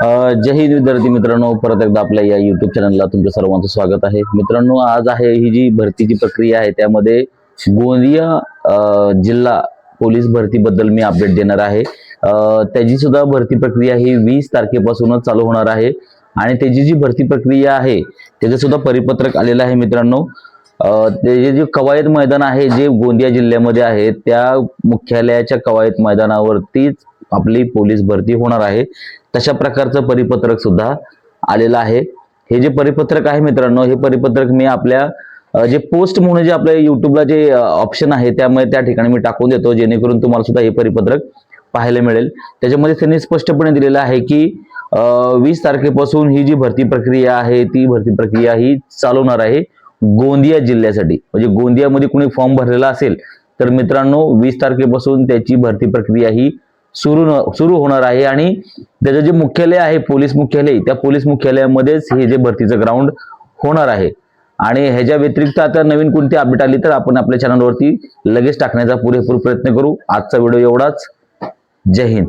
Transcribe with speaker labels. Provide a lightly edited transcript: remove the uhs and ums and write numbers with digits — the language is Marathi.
Speaker 1: जय हिंद विद्यार्थी मित्रांनो, परत एकदा आपल्या या युट्यूब चॅनलला तुमच्या सर्वांचं स्वागत आहे. मित्रांनो, आज आहे ही जी भरतीची प्रक्रिया आहे त्यामध्ये गोंदिया जिल्हा पोलीस भरतीबद्दल मी अपडेट देणार आहे. त्याची सुद्धा भरती प्रक्रिया ही 20 तारखेपासूनच चालू होणार आहे आणि त्याची जी भरती प्रक्रिया आहे त्याचं सुद्धा परिपत्रक आलेलं आहे. मित्रांनो, ते जे कवायत मैदान आहे जे गोंदिया जिल्ह्यामध्ये आहे त्या मुख्यालयाच्या कवायत मैदानावरतीच आपली पोलीस भरती होणार आहे. तशा प्रकारचं परिपत्रक सुद्धा आलेलं आहे. हे जे परिपत्रक आहे मित्रांनो, हे परिपत्रक मी आपल्या जे पोस्ट म्हणून जे आपल्या युट्यूबला जे ऑप्शन आहे त्यामुळे त्या ठिकाणी मी टाकून देतो, जेणेकरून तुम्हाला सुद्धा हे परिपत्रक पाहायला मिळेल. त्याच्यामध्ये त्यांनी स्पष्टपणे दिलेलं आहे की 20 तारखेपासून ही जी भरती प्रक्रिया आहे ती भरती प्रक्रिया ही चालवणार आहे गोंदिया जिल्ह्यासाठी. म्हणजे गोंदियामध्ये कोणी फॉर्म भरलेला असेल तर मित्रांनो 20 तारखेपासून त्याची भरती प्रक्रिया ही सुरू होणार आहे आणि त्याचं जे मुख्यालय आहे पोलीस मुख्यालय, त्या पोलीस मुख्यालयामध्येच हे जे भरतीचं ग्राउंड होणार आहे. आणि ह्याच्या व्यतिरिक्त आता नवीन कोणती अपडेट आली तर आपण आपल्या चॅनलवरती लगेच टाकण्याचा पुरेपूर प्रयत्न करू. आजचा व्हिडिओ एवढाच. जय हिंद.